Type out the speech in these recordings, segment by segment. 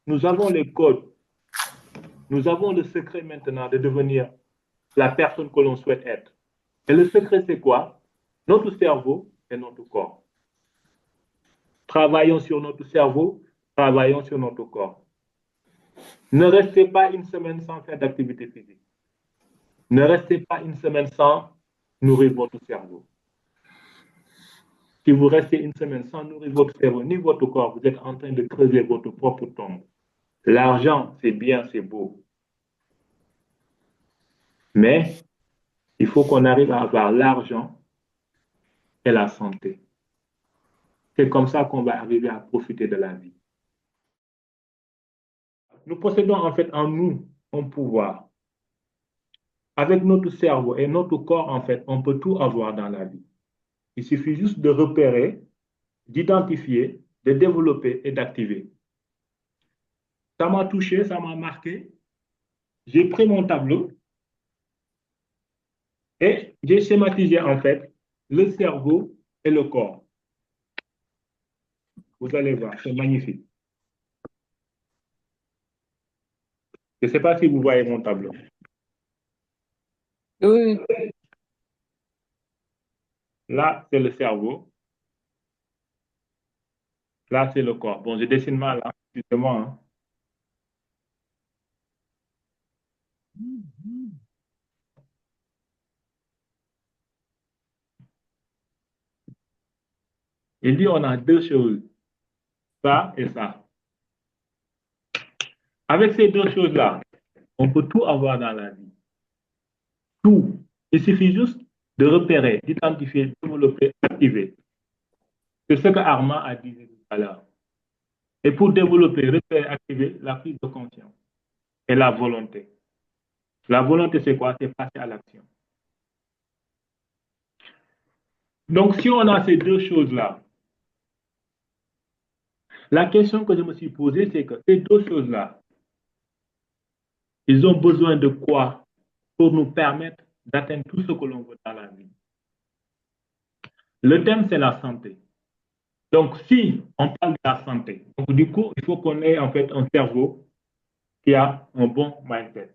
nous avons les codes, nous avons le secret maintenant de devenir la personne que l'on souhaite être. Et le secret, c'est quoi? Notre cerveau et notre corps. Travaillons sur notre cerveau, travaillons sur notre corps. Ne restez pas une semaine sans faire d'activité physique. Ne restez pas une semaine sans nourrir votre cerveau. Si vous restez une semaine sans nourrir votre cerveau ni votre corps, vous êtes en train de creuser votre propre tombe. L'argent, c'est bien, c'est beau. Mais il faut qu'on arrive à avoir l'argent et la santé. C'est comme ça qu'on va arriver à profiter de la vie. Nous possédons en fait en nous un pouvoir. Avec notre cerveau et notre corps, en fait, on peut tout avoir dans la vie. Il suffit juste de repérer, d'identifier, de développer et d'activer. Ça m'a touché, ça m'a marqué. J'ai pris mon tableau et j'ai schématisé en fait le cerveau et le corps. Vous allez voir, c'est magnifique. Je ne sais pas si vous voyez mon tableau. Oui, Là, c'est le cerveau. Là, c'est le corps. Bon, je dessine mal, hein, excusez-moi. Hein. Il dit on a deux choses, ça et ça. Avec ces deux choses-là, on peut tout avoir dans la vie. Tout. Il suffit juste de repérer, d'identifier, de développer, d'activer. C'est ce que Armand a dit tout à l'heure. Et pour développer, repérer, activer la prise de conscience et la volonté. La volonté, c'est quoi? C'est passer à l'action. Donc, si on a ces deux choses-là, la question que je me suis posée, c'est que ces deux choses-là, ils ont besoin de quoi pour nous permettre d'atteindre tout ce que l'on veut dans la vie? Le thème, c'est la santé. Donc, si on parle de la santé, donc du coup, il faut qu'on ait en fait un cerveau qui a un bon mindset.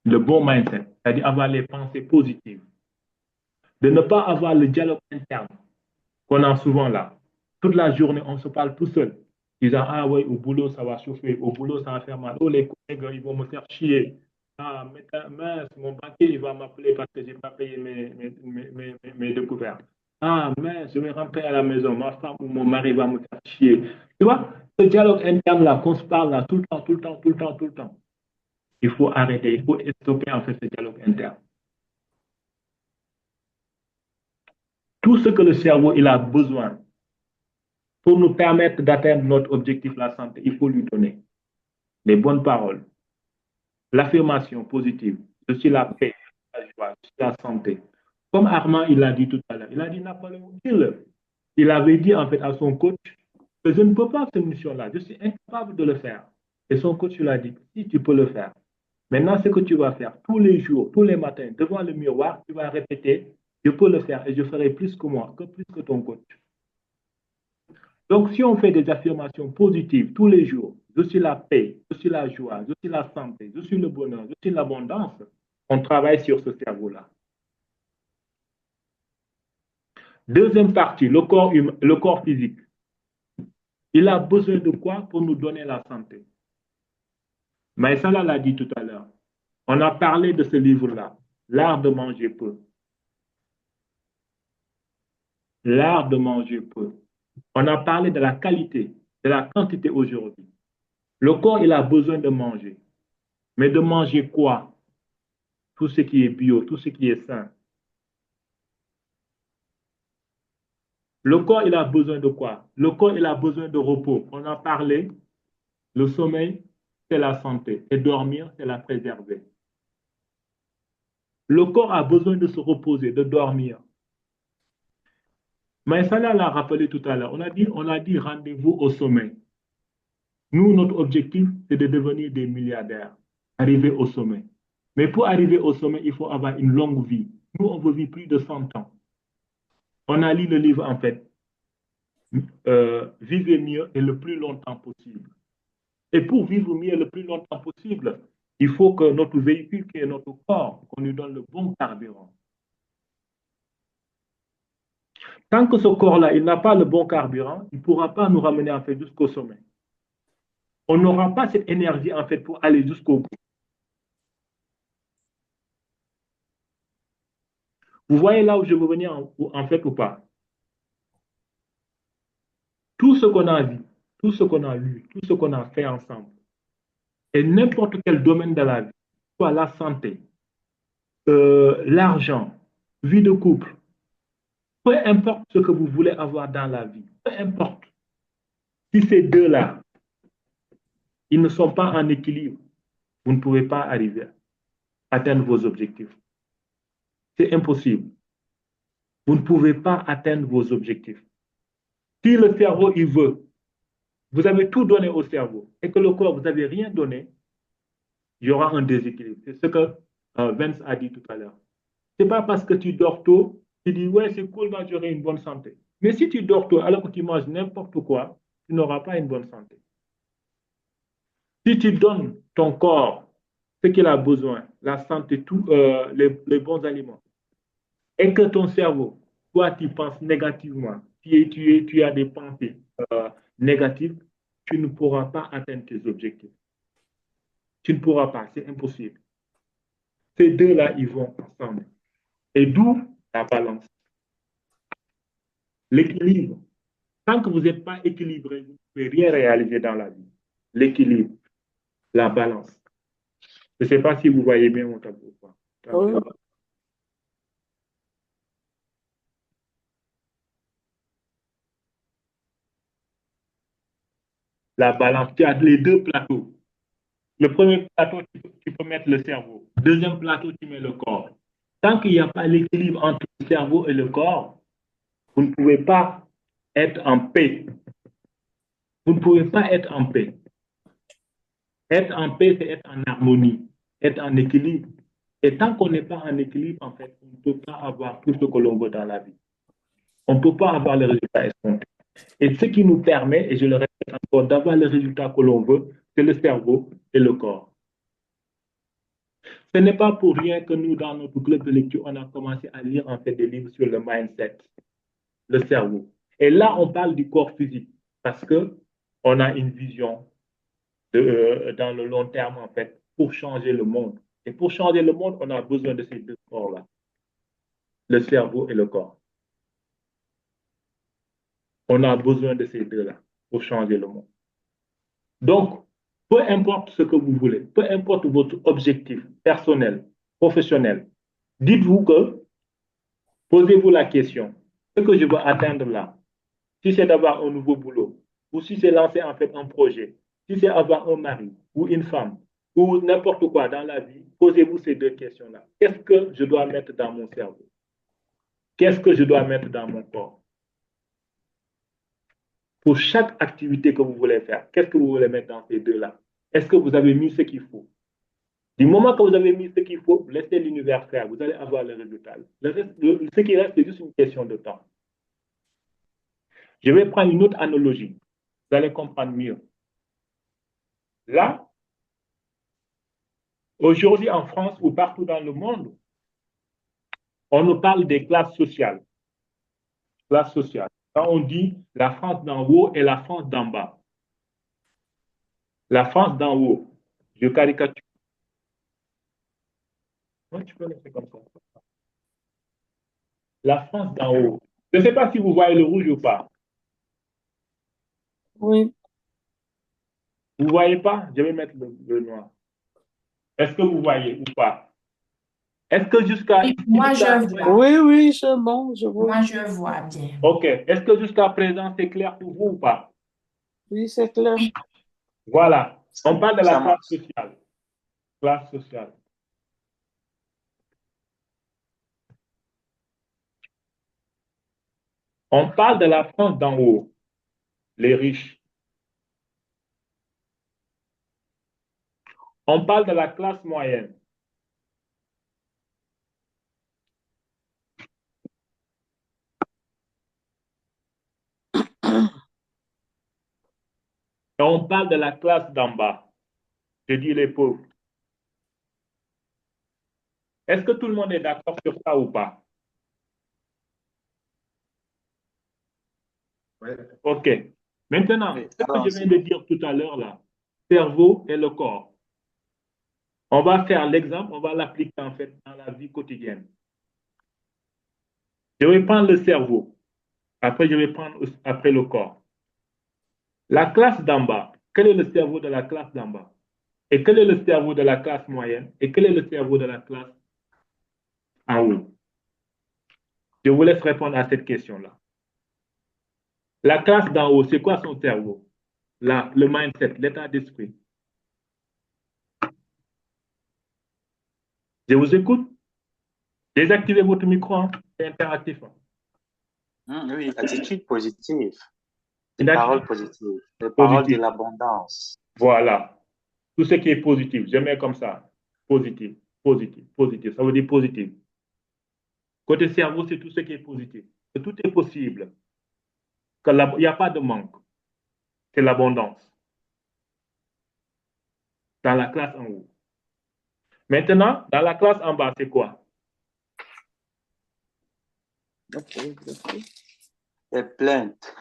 Le bon mindset, c'est-à-dire avoir les pensées positives. De ne pas avoir le dialogue interne qu'on a souvent là. Toute la journée, on se parle tout seul. Disant, ah oui, au boulot, ça va chauffer. Au boulot, ça va faire mal. Oh, les collègues, ils vont me faire chier. Ah, mince, mon banquier, il va m'appeler parce que je n'ai pas payé mes découvertes. Ah, mince, je vais rentrer à la maison. Ma femme ou mon mari va me faire chier. Tu vois, ce dialogue interne-là, qu'on se parle là, tout le temps, tout le temps, tout le temps, tout le temps. Il faut arrêter, il faut stopper en fait ce dialogue interne. Tout ce que le cerveau il a besoin pour nous permettre d'atteindre notre objectif, la santé, il faut lui donner les bonnes paroles, l'affirmation positive. Je suis la paix, la joie, je suis la santé. Comme Armand, il l'a dit tout à l'heure, il a dit Napoléon Hill. Il avait dit en fait à son coach que je ne peux pas cette mission-là, je suis incapable de le faire. Et son coach lui a dit, si tu peux le faire. Maintenant, ce que tu vas faire tous les jours, tous les matins, devant le miroir, tu vas répéter, je peux le faire et je ferai plus que moi, que plus que ton coach. Donc, si on fait des affirmations positives tous les jours, je suis la paix, je suis la joie, je suis la santé, je suis le bonheur, je suis l'abondance, on travaille sur ce cerveau-là. Deuxième partie, le corps physique. Il a besoin de quoi pour nous donner la santé? Maïsala l'a dit tout à l'heure. On a parlé de ce livre-là, L'art de manger peu. L'art de manger peu. On a parlé de la qualité, de la quantité aujourd'hui. Le corps, il a besoin de manger. Mais de manger quoi? Tout ce qui est bio, tout ce qui est sain. Le corps, il a besoin de quoi? Le corps, il a besoin de repos. On a parlé, le sommeil, c'est la santé. Et dormir, c'est la préserver. Le corps a besoin de se reposer, de dormir. Mais ça, l'a rappelé tout à l'heure. On a dit rendez-vous au sommet. Nous, notre objectif, c'est de devenir des milliardaires, arriver au sommet. Mais pour arriver au sommet, il faut avoir une longue vie. Nous, on veut vivre plus de 100 ans. On a lu le livre, en fait, vivez mieux et le plus longtemps possible. Et pour vivre mieux le plus longtemps possible, il faut que notre véhicule, qui est notre corps, qu'on lui donne le bon carburant. Tant que ce corps-là, il n'a pas le bon carburant, il ne pourra pas nous ramener en fait jusqu'au sommet. On n'aura pas cette énergie en fait pour aller jusqu'au bout. Vous voyez là où je veux venir en fait ou pas? Tout ce qu'on a vu, tout ce qu'on a lu, tout ce qu'on a fait ensemble, et n'importe quel domaine de la vie, soit la santé, l'argent, vie de couple, peu importe ce que vous voulez avoir dans la vie, peu importe, si ces deux-là, ils ne sont pas en équilibre, vous ne pouvez pas arriver à atteindre vos objectifs. C'est impossible. Vous ne pouvez pas atteindre vos objectifs. Si le cerveau, il veut, vous avez tout donné au cerveau, et que le corps, vous n'avez rien donné, il y aura un déséquilibre. C'est ce que Vince a dit tout à l'heure. Ce n'est pas parce que tu dors tôt, tu dis, ouais, c'est cool, moi j'aurai une bonne santé. Mais si tu dors tôt alors que tu manges n'importe quoi, tu n'auras pas une bonne santé. Si tu donnes ton corps ce qu'il a besoin, la santé, les bons aliments, et que ton cerveau, toi, tu penses négativement, tu as des pensées négatives, tu ne pourras pas atteindre tes objectifs. Tu ne pourras pas, c'est impossible. Ces deux-là, ils vont ensemble. Et d'où la balance. L'équilibre. Tant que vous n'êtes pas équilibré, vous ne pouvez rien réaliser dans la vie. L'équilibre, la balance. Je ne sais pas si vous voyez bien mon tableau. Oui. La balance. Tu as les deux plateaux. Le premier plateau, tu peux mettre le cerveau. Deuxième plateau, tu mets le corps. Tant qu'il n'y a pas l'équilibre entre le cerveau et le corps, vous ne pouvez pas être en paix. Vous ne pouvez pas être en paix. Être en paix, c'est être en harmonie, être en équilibre. Et tant qu'on n'est pas en équilibre, en fait, on ne peut pas avoir tout ce que l'on veut dans la vie. On ne peut pas avoir les résultats escomptés. Et ce qui nous permet, et je le répète encore, d'avoir les résultats que l'on veut, c'est le cerveau et le corps. Ce n'est pas pour rien que nous, dans notre club de lecture, on a commencé à lire en fait des livres sur le mindset, le cerveau. Et là, on parle du corps physique parce que on a une vision dans le long terme, en fait, pour changer le monde. Et pour changer le monde, on a besoin de ces deux corps-là, le cerveau et le corps. On a besoin de ces deux-là pour changer le monde. Donc, peu importe ce que vous voulez, peu importe votre objectif personnel, professionnel, dites-vous que, posez-vous la question, ce que je veux atteindre là, si c'est d'avoir un nouveau boulot, ou si c'est lancer en fait un projet, si c'est avoir un mari ou une femme, ou n'importe quoi dans la vie, posez-vous ces deux questions-là. Qu'est-ce que je dois mettre dans mon cerveau? Qu'est-ce que je dois mettre dans mon corps? Pour chaque activité que vous voulez faire, qu'est-ce que vous voulez mettre dans ces deux-là? Est-ce que vous avez mis ce qu'il faut? Du moment que vous avez mis ce qu'il faut, laissez l'univers faire, vous allez avoir le résultat. Ce qui reste, c'est juste une question de temps. Je vais prendre une autre analogie. Vous allez comprendre mieux. Là, aujourd'hui en France ou partout dans le monde, on nous parle des classes sociales. Classe sociale. Quand on dit la France d'en haut et la France d'en bas. La France d'en haut, je caricature. Ouais, tu peux laisser comme ça. La France d'en haut. Je ne sais pas si vous voyez le rouge ou pas. Oui. Vous ne voyez pas? Je vais mettre le noir. Est-ce que vous voyez ou pas? Est-ce que jusqu'à... Oui, moi je vois. Oui, oui, c'est bon, je vois. Moi je vois bien. OK. Est-ce que jusqu'à présent, c'est clair pour vous ou pas? Oui, c'est clair. Oui, Voilà. On parle de la classe sociale. Classe sociale. On parle de la France d'en haut, les riches. On parle de la classe moyenne. Et on parle de la classe d'en bas. Je dis les pauvres. Est-ce que tout le monde est d'accord sur ça ou pas? Oui. OK. Maintenant, Oui, ce que alors, je viens de dire tout à l'heure là, cerveau et le corps. On va faire l'exemple, on va l'appliquer en fait dans la vie quotidienne. Je vais prendre le cerveau. Après, je vais prendre après le corps. La classe d'en bas, quel est le cerveau de la classe d'en bas? Et quel est le cerveau de la classe moyenne? Et quel est le cerveau de la classe en haut? Je vous laisse répondre à cette question-là. La classe d'en haut, c'est quoi son cerveau? Là, le mindset, l'état d'esprit. Je vous écoute. Désactivez votre micro, hein. C'est interactif. Hein. Oui, attitude positive, Une des paroles attitude positives, des paroles de positive. l'abondance. Voilà. Tout ce qui est positif, je mets comme ça. Positif, positif, positif. Ça veut dire positif. Côté cerveau, c'est tout ce qui est positif. Que tout est possible. Il n'y a pas de manque. C'est l'abondance. Dans la classe en haut. Maintenant, dans la classe en bas, c'est quoi? Des plaintes.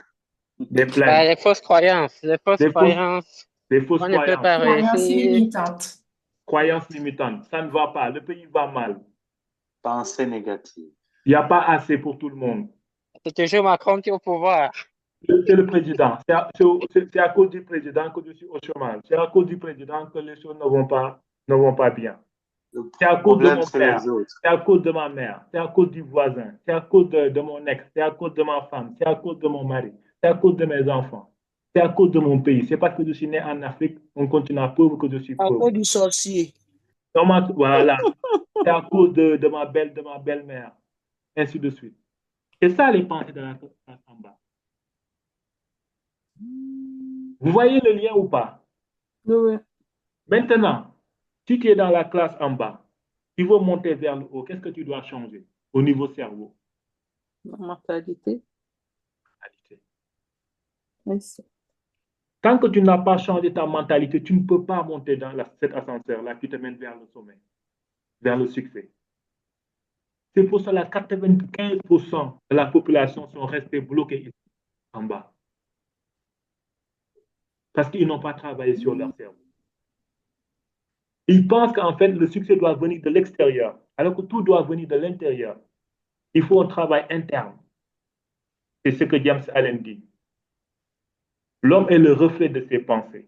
Des plaintes. Les fausses croyances. Les fausses Des fausses, croyances. des fausses On ne peut croyances. pas Croyances réussir. limitantes. Croyances limitantes. Ça ne va pas. Le pays va mal. Pensées négatives. Il n'y a pas assez pour tout le monde. C'est toujours Macron qui est au pouvoir. C'est le président. C'est à cause du président que je suis au chômage. C'est à cause du président que les choses ne vont pas bien. Le C'est à cause de problème, mon c'est père. les autres. C'est à cause de ma mère. C'est à cause du voisin. C'est à cause de mon ex. C'est à cause de ma femme. C'est à cause de mon mari. C'est à cause de mes enfants. C'est à cause de mon pays. C'est parce que je suis né en Afrique, on continent pauvre que je suis À pauvre. cause du sorcier. Voilà. C'est à cause de ma belle-mère. Ainsi de suite. C'est ça les pensées de la classe en bas. Vous voyez le lien ou pas? Oui. Maintenant, si tu es dans la classe en bas, tu veux monter vers le haut, qu'est-ce que tu dois changer au niveau cerveau? La mentalité. Mentalité. Tant que tu n'as pas changé ta mentalité, tu ne peux pas monter dans cet ascenseur-là qui te mène vers le sommet, vers le succès. C'est pour cela que 95% de la population sont restés bloqués ici, en bas. Parce qu'ils n'ont pas travaillé sur leur cerveau. Ils pensent qu'en fait, le succès doit venir de l'extérieur, alors que tout doit venir de l'intérieur. Il faut un travail interne. C'est ce que James Allen dit. L'homme est le reflet de ses pensées.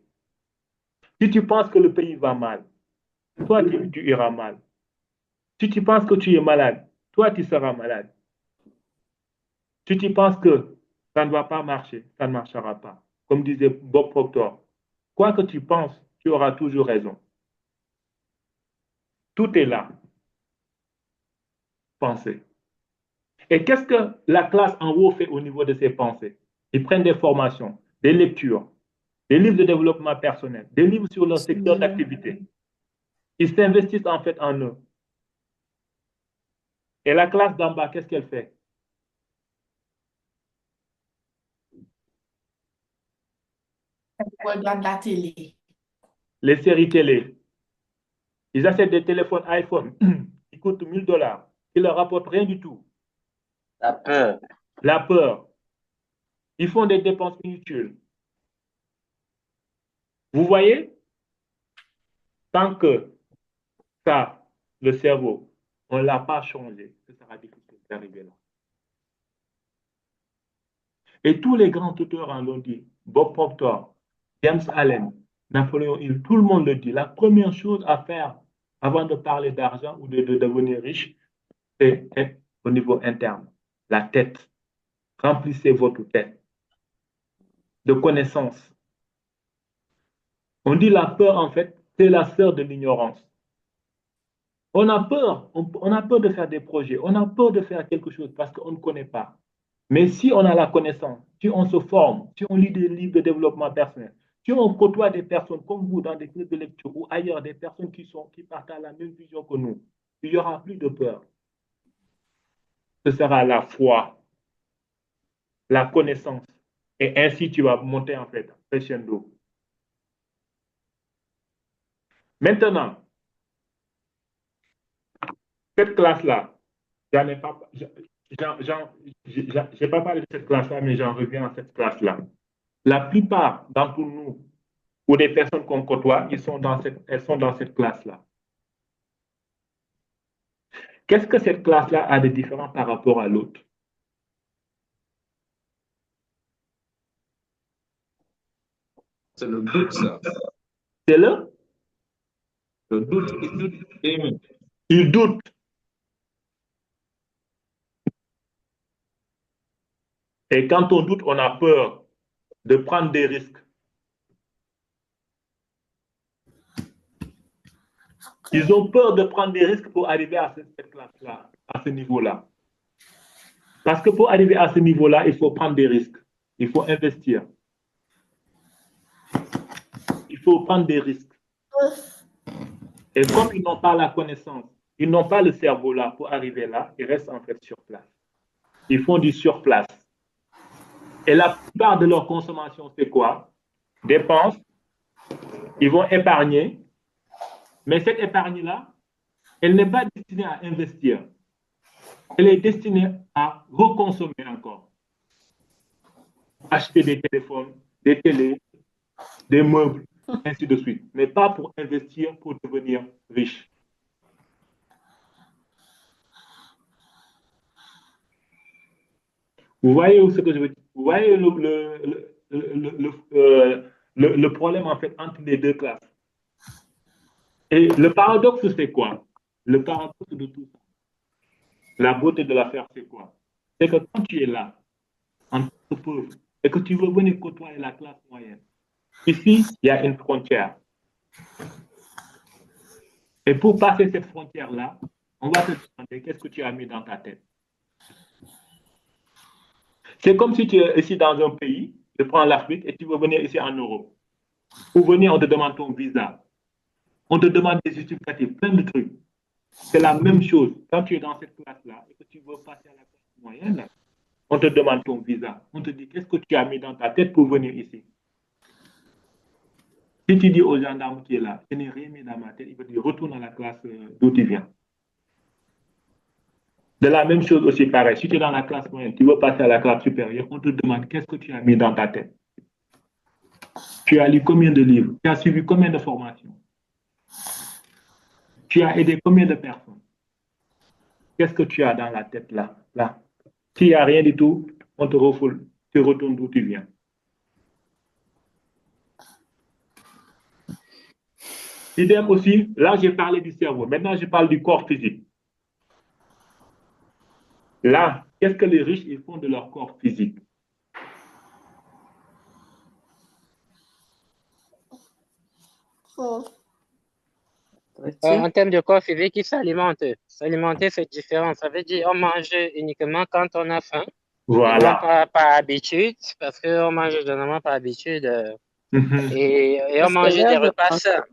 Si tu penses que le pays va mal, toi, tu iras mal. Si tu penses que tu es malade, toi, tu seras malade. Si tu penses que ça ne va pas marcher, ça ne marchera pas. Comme disait Bob Proctor, quoi que tu penses, tu auras toujours raison. Tout est là. Pensez. Et qu'est-ce que la classe en haut fait au niveau de ses pensées? Ils prennent des formations, des lectures, des livres de développement personnel, des livres sur leur secteur d'activité. Ils s'investissent en fait en eux. Et la classe d'en bas, qu'est-ce qu'elle fait? Regarde la télé. Les séries télé. Ils achètent des téléphones iPhone qui coûtent 1000 $, qui leur rapportent rien du tout. La peur. La peur. Ils font des dépenses inutiles. Vous voyez? Tant que ça, le cerveau, on ne l'a pas changé, ce sera difficile d'arriver là. Et tous les grands tuteurs en l'ont dit. Bob Proctor, James Allen, Napoléon Hill, tout le monde le dit. La première chose à faire avant de parler d'argent ou de devenir riche, c'est au niveau interne, la tête. Remplissez votre tête de connaissances. On dit la peur, en fait, c'est la sœur de l'ignorance. On a peur, on a peur de faire des projets, on a peur de faire quelque chose parce qu'on ne connaît pas. Mais si on a la connaissance, si on se forme, si on lit des livres de développement personnel, si on côtoie des personnes comme vous dans des clubs de lecture ou ailleurs, des personnes qui partagent la même vision que nous, il n'y aura plus de peur. Ce sera la foi, la connaissance. Et ainsi, tu vas monter en fait, crescendo. Maintenant, cette classe-là, j'en ai pas, j'ai pas parlé de cette classe-là, mais j'en reviens à cette classe-là. La plupart d'entre nous, ou des personnes qu'on côtoie, elles sont dans cette classe-là. Qu'est-ce que cette classe-là a de différent par rapport à l'autre? C'est le doute, ça. C'est le doute. Il doute. Et quand on doute, on a peur de prendre des risques. Ils ont peur de prendre des risques pour arriver à cette classe-là, à ce niveau-là. Parce que pour arriver à ce niveau-là, il faut prendre des risques. Il faut investir. Il faut prendre des risques. Et comme ils n'ont pas la connaissance, ils n'ont pas le cerveau là pour arriver là, ils restent en fait sur place. Ils font du surplace. Et la plupart de leur consommation, c'est quoi? Dépenses. Ils vont épargner. Mais cette épargne-là, elle n'est pas destinée à investir. Elle est destinée à reconsommer encore. Acheter des téléphones, des télés, des meubles, ainsi de suite. Mais pas pour investir, pour devenir riche. Vous voyez ce que je veux dire? Vous voyez le problème en fait entre les deux classes. Et le paradoxe, c'est quoi? Le paradoxe de tout ça, la beauté de l'affaire, c'est quoi? C'est que quand tu es là, en tant que pauvre, et que tu veux venir côtoyer la classe moyenne, ici, il y a une frontière. Et pour passer cette frontière-là, on va te demander qu'est-ce que tu as mis dans ta tête. C'est comme si tu es ici dans un pays, tu prends l'Afrique et tu veux venir ici en Europe. Pour venir, on te demande ton visa. On te demande des justificatifs, plein de trucs. C'est la même chose. Quand tu es dans cette classe-là et que tu veux passer à la classe moyenne, on te demande ton visa. On te dit qu'est-ce que tu as mis dans ta tête pour venir ici. Si tu dis au gendarme qui est là, je n'ai rien mis dans ma tête, il va dire retourne à la classe d'où tu viens. De la même chose aussi, pareil. Si tu es dans la classe moyenne, tu veux passer à la classe supérieure, on te demande qu'est-ce que tu as mis dans ta tête. Tu as lu combien de livres? Tu as suivi combien de formations? Tu as aidé combien de personnes? Qu'est-ce que tu as dans la tête là? S'il n'y a rien du tout, on te refoule. Tu retournes d'où tu viens. Idem aussi, là j'ai parlé du cerveau. Maintenant je parle du corps physique. Là, qu'est-ce que les riches ils font de leur corps physique? En termes de corps physique, ils s'alimentent. S'alimenter, c'est différent. Ça veut dire on mange uniquement quand on a faim. Voilà. Non pas par habitude, parce qu'on mange généralement par habitude. Et on mange des repas sains.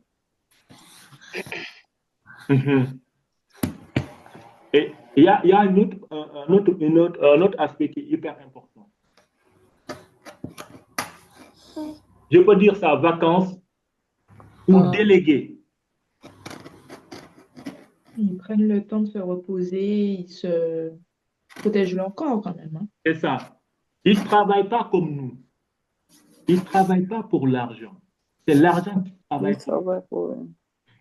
Et il y a un autre aspect qui est hyper important. Je peux dire ça, vacances ou délégués. Ils prennent le temps de se reposer, ils se protègent leur corps quand même. Hein. C'est ça. Ils ne travaillent pas comme nous. Ils ne travaillent pas pour l'argent. C'est l'argent qui travaille pour eux.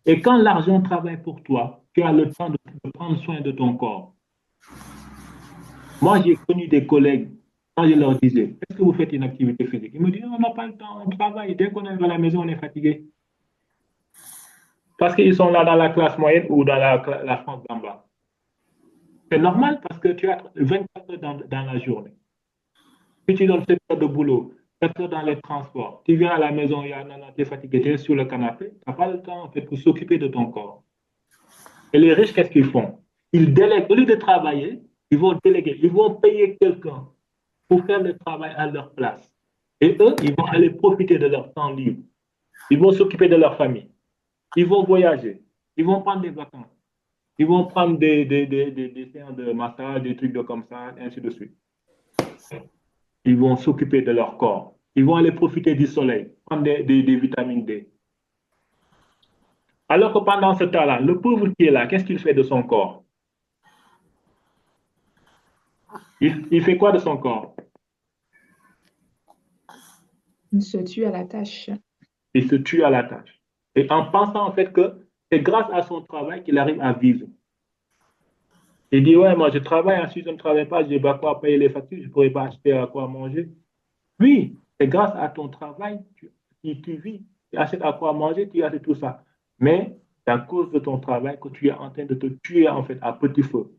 Et quand l'argent travaille pour toi, tu as le temps de prendre soin de ton corps. Moi, j'ai connu des collègues, quand je leur disais, est-ce que vous faites une activité physique? Ils me disent, on n'a pas le temps, on travaille. Dès qu'on arrive à la maison, on est fatigué. Parce qu'ils sont là dans la classe moyenne ou dans la France d'en bas. C'est normal parce que tu as 24 heures dans la journée. Si tu donnes 7 heures de boulot, 4 heures dans les transports, tu viens à la maison, tu es fatigué, tu es sur le canapé, tu n'as pas le temps en fait, pour s'occuper de ton corps. Et les riches, qu'est-ce qu'ils font? Ils délèguent, au lieu de travailler, ils vont déléguer, ils vont payer quelqu'un pour faire le travail à leur place. Et eux, ils vont aller profiter de leur temps libre. Ils vont s'occuper de leur famille. Ils vont voyager. Ils vont prendre des vacances. Ils vont prendre des séances de massage, des trucs comme ça, ainsi de suite. Ils vont s'occuper de leur corps. Ils vont aller profiter du soleil, prendre des vitamines D. Alors que pendant ce temps-là, le pauvre qui est là, qu'est-ce qu'il fait de son corps? Il fait quoi de son corps? Il se tue à la tâche. Il se tue à la tâche. Et en pensant en fait que c'est grâce à son travail qu'il arrive à vivre. Il dit, ouais, moi je travaille, si je ne travaille pas, je n'ai pas quoi payer les factures, je ne pourrais pas acheter à quoi manger. Oui, c'est grâce à ton travail que tu vis, tu achètes à quoi manger, tu achètes tout ça. Mais c'est à cause de ton travail que tu es en train de te tuer en fait à petit feu.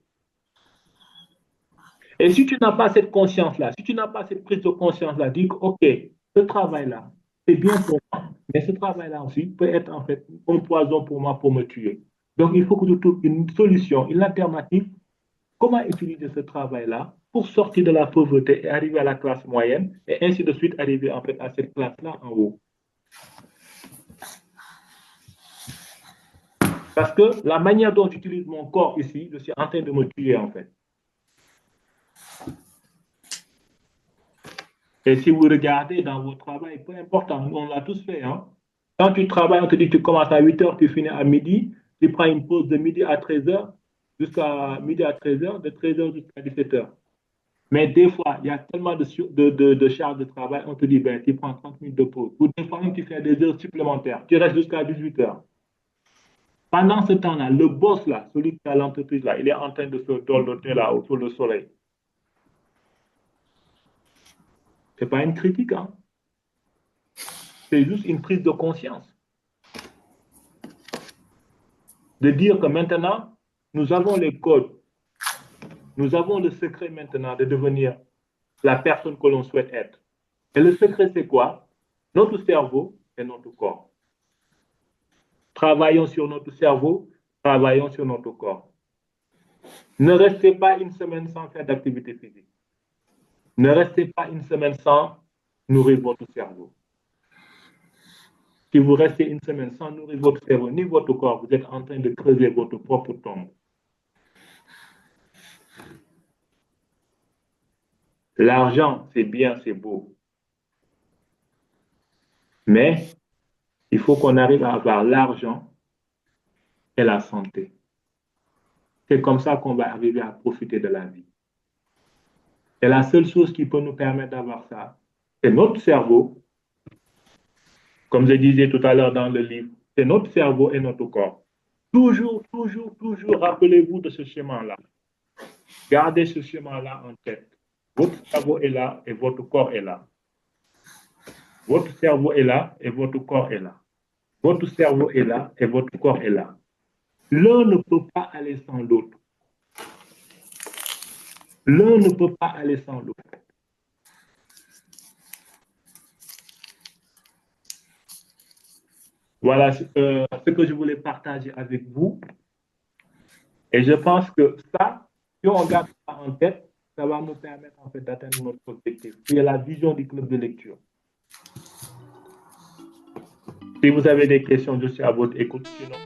Et si tu n'as pas cette conscience-là, si tu n'as pas cette prise de conscience-là, dis que, OK, ce travail-là, c'est bien pour moi, mais ce travail-là aussi peut être en fait un poison pour moi pour me tuer. Donc, il faut que tu trouves une solution, une alternative. Comment utiliser ce travail-là pour sortir de la pauvreté et arriver à la classe moyenne et ainsi de suite arriver en fait à cette classe-là en haut. Parce que la manière dont j'utilise mon corps ici, je suis en train de me tuer en fait. Et si vous regardez dans vos travail, peu importe, on l'a tous fait. Hein? Quand tu travailles, on te dit que tu commences à 8 heures, tu finis à midi, tu prends une pause de midi à 13 heures, jusqu'à midi à 13 heures, de 13 heures jusqu'à 17 heures. Mais des fois, il y a tellement de charges de travail, on te dit, ben, tu prends 30 minutes de pause. Ou des fois, même, tu fais des heures supplémentaires. Tu restes jusqu'à 18 heures. Pendant ce temps-là, le boss, là, celui qui a l'entreprise, là, il est en train de se dorloter là, autour du soleil. Ce n'est pas une critique, hein. C'est juste une prise de conscience. De dire que maintenant, nous avons les codes. Nous avons le secret maintenant de devenir la personne que l'on souhaite être. Et le secret, c'est quoi? Notre cerveau et notre corps. Travaillons sur notre cerveau, travaillons sur notre corps. Ne restez pas une semaine sans faire d'activité physique. Ne restez pas une semaine sans nourrir votre cerveau. Si vous restez une semaine sans nourrir votre cerveau ni votre corps, vous êtes en train de creuser votre propre tombe. L'argent, c'est bien, c'est beau. Mais il faut qu'on arrive à avoir l'argent et la santé. C'est comme ça qu'on va arriver à profiter de la vie. Et la seule chose qui peut nous permettre d'avoir ça, c'est notre cerveau. Comme je disais tout à l'heure dans le livre, c'est notre cerveau et notre corps. Toujours, toujours, toujours, rappelez-vous de ce schéma-là. Gardez ce schéma-là en tête. Votre cerveau est là et votre corps est là. Votre cerveau est là et votre corps est là. Votre cerveau est là et votre corps est là. L'un ne peut pas aller sans l'autre. L'un ne peut pas aller sans l'autre. Voilà ce que je voulais partager avec vous. Et je pense que ça, si on garde ça en tête, ça va nous permettre en fait d'atteindre notre objectif, qui est la vision du club de lecture. Si vous avez des questions, je suis à votre écoute. Sinon,